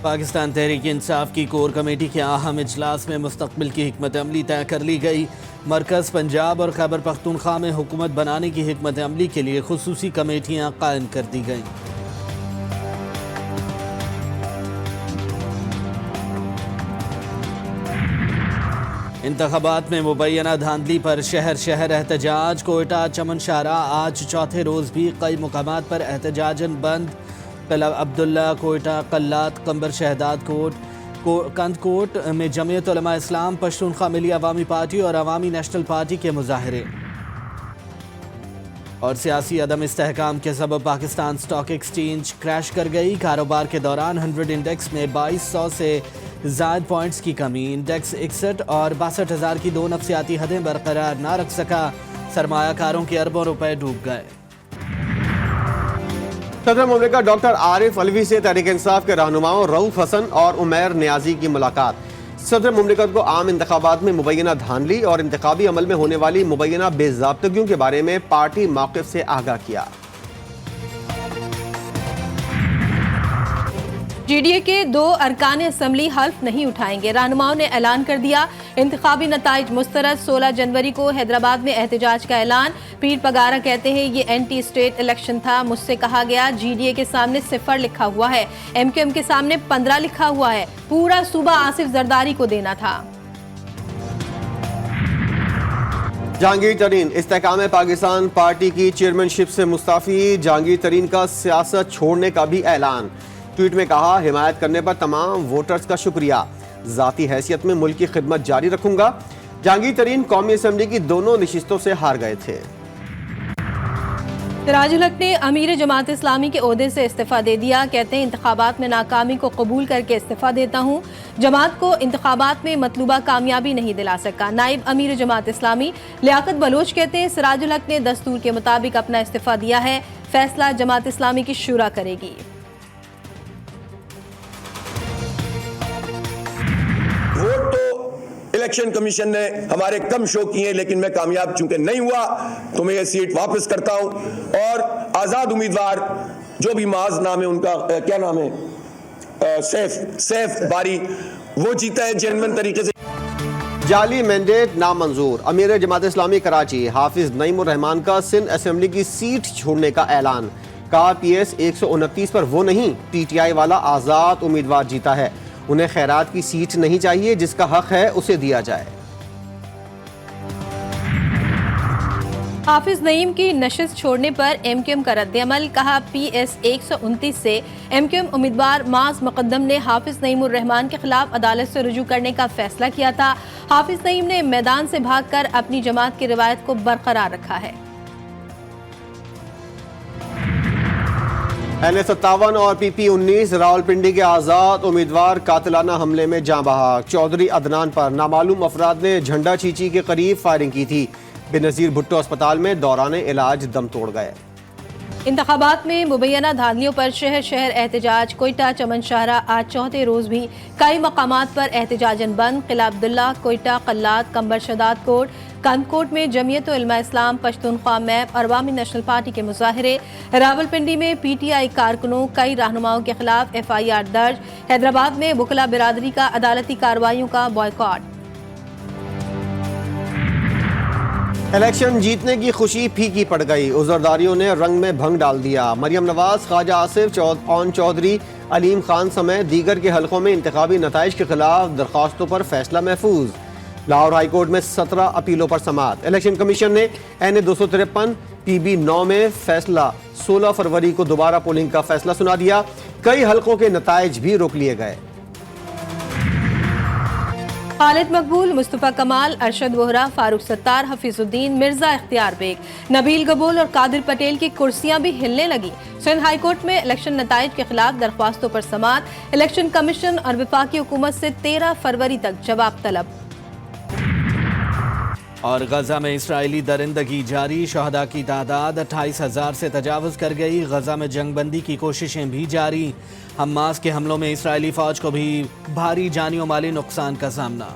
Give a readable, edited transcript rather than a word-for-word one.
पाकिस्तान तहरीक इंसाफ की core committee के अहम इजलास में मुस्तकबिल की हिकमत अमली तय कर ली गई। मरकज़ पंजाब और खैबर पख्तूनख्वा में हुकूमत बनाने की हिकमत अमली के लिए खुसूसी कमेटियाँ कायम कर दी गईं। इंतखाबात में मुबैना धांधली पर शहर शहर एहतजाज। कोयटा चमन शाहरा आज चौथे रोज़ भी कई मुकामात पर एहतजाजन बंद। कला अब्दुल्ला, कोयटा, कल्लात, कंबर शहदाद कोट, कंदकोट में जमीयत उलमा इस्लाम, पश्तूनख्वा मिली अवामी पार्टी और अवामी नेशनल पार्टी के मुजाहरे। और सियासी अदम इस्तेहकाम के सबब पाकिस्तान स्टॉक एक्सचेंज क्रैश कर गई। कारोबार के दौरान 100 इंडेक्स में 2200 से ज़ायद पॉइंट्स की कमी। इंडेक्स 61 और 62,000 की दो नफ्सियाती हदें बरकरार ना रख सका। सरमायाकारों के अरबों रुपए डूब गए। सदर मुमलिकत डॉक्टर आरिफ अलवी से तहरीक इंसाफ के रहनुमाओं रऊफ हसन और उमैर नियाजी की मुलाकात। सदर मुमलिकत को आम इंतखाबात में मुबैना धांधली और इंतखाबी अमल में होने वाली मुबैना बेज़ाब्तगियों के बारे में पार्टी मौक़िफ़ से आगाह किया। जीडीए के 2 अरकान असम्बली हल्फ नहीं उठाएंगे। रहनुमाओं ने ऐलान कर दिया। इंतखाबी नताइज मुस्तरद। 16 जनवरी को हैदराबाद में एहतजाज का ऐलान। पीर पगारा कहते हैं ये एंटी स्टेट इलेक्शन था। मुझसे कहा गया जीडीए के सामने 0 लिखा हुआ है, एमकेएम के सामने 15 लिखा हुआ है। पूरा सूबा आसिफ जरदारी को देना था। जहांगीर तरीन इस्तेहकाम पाकिस्तान पार्टी की चेयरमैनशिप से मुस्ताफी। जहांगीर तरीन का सियासत छोड़ने का भी ऐलान। ट्वीट में कहा, हिमायत करने पर तमाम वोटर्स का शुक्रिया। जाती हैसियत में मुल्क की खिदमत जारी रखूंगा। जहांगीर तरीन कौमी असम्बली की दोनों नशिस्तों से हार गए थे। सिराजुल हक ने अमीर जमात इस्लामी के ओहदे से इस्तीफा दे दिया। कहते हैं इंतखाबात में नाकामी को कबूल करके इस्तीफा देता हूँ। जमात को इंतखाबात में मतलूबा कामयाबी नहीं दिला सका। नायब अमीर जमात इस्लामी लियाकत बलोच कहते हैं सिराजुल हक ने दस्तूर के मुताबिक अपना इस्तीफा दिया है। फैसला जमात इस्लामी की शूरा करेगी। वोट तो इलेक्शन कमीशन ने हमारे कम शो किए, लेकिन मैं कामयाब चूंकि नहीं हुआ तो मैं ये सीट वापस करता हूं। और आजाद उम्मीदवार जो भी माज नाम है उनका, क्या नाम है, सैफ बारी, वो जीता है जेन्युइन तरीके से। जाली मैंडेट नामंजूर। अमीर जमात इस्लामी कराची हाफिज नईमुर रहमान का सिंध असेंबली की सीट छोड़ने का ऐलान। कहा PS 129 पर वो नहीं, PTI वाला आजाद उम्मीदवार जीता है। उन्हें खैरात की सीट नहीं चाहिए, जिसका हक है उसे दिया जाए। हाफिज नईम की नशिस्त छोड़ने पर एमकेएम का रद्द-ए-अमल। कहा PS 129 से एमकेएम उम्मीदवार माज मुकद्दम ने हाफिज नईमुर रहमान के खिलाफ अदालत से रुजू करने का फैसला किया था। हाफिज नईम ने मैदान से भागकर अपनी जमात की रिवायत को बरकरार रखा है। NS57 और PP19 रावलपिंडी के आज़ाद उम्मीदवार कातिलाना हमले में जाँ बहक। चौधरी अदनान पर नामालूम अफराद ने झंडा चीची के करीब फायरिंग की थी। बेनज़ीर भुट्टो अस्पताल में दौरान इलाज दम तोड़ गए। इंतखाबात में मुबैना धांधलियों पर शहर शहर एहतजाज। कोयटा चमन शाहरा आज चौथे रोज भी कई मकामात पर एहतजाजन बंद। किला अब्दुल्ला, कोयटा, कल्लात, कंबर शहदाद कोट, कंदकोट में जमीयत उलमा इस्लाम, पश्तूनख्वा मैप और अवामी नेशनल पार्टी के मुजाहरे। रावलपिंडी में PTI कारकुनों, कई रहनुमाओं के खिलाफ FIR दर्ज। हैदराबाद में बुकला बिरादरी का अदालती कार्रवाइयों का बॉयकॉट। इलेक्शन जीतने की खुशी फीकी पड़ गई। उज़रदारियों ने रंग में भंग डाल दिया। मरियम नवाज, ख्वाजा आसिफ, ऑन चौधरी, अलीम खान समेत दीगर के हलकों में इंतखाबी नताइज के खिलाफ दरख्वास्तों पर फैसला महफूज। लाहौर हाई कोर्ट में 17 अपीलों पर समाअत। इलेक्शन कमीशन ने NA 253 PB 9 में फैसला 16 फरवरी को दोबारा पोलिंग का फैसला सुना दिया। कई हलकों के नताइज भी रोक लिए गए। खालिद मकबूल, मुस्तफ़ा कमाल, अरशद वोहरा, फारूक सत्तार, हफीजुद्दीन, मिर्जा इख्तियार बेग, नबील गबूल और कादिर पटेल की कुर्सियां भी हिलने लगी। सिंध हाई कोर्ट में इलेक्शन नताइज के खिलाफ दरख्वास्तों पर समाअत। इलेक्शन कमीशन और वफाकी हुकूमत से 13 फरवरी तक जवाब तलब। और गजा में इसराइली दरिंदगी जारी। शहदा की तादाद 28,000 से तजावुज़ कर गई। गजा में जंगबंदी की कोशिशें भी जारी। हमास के हमलों में इसराइली फौज को भी भारी जानी और माली नुकसान का सामना।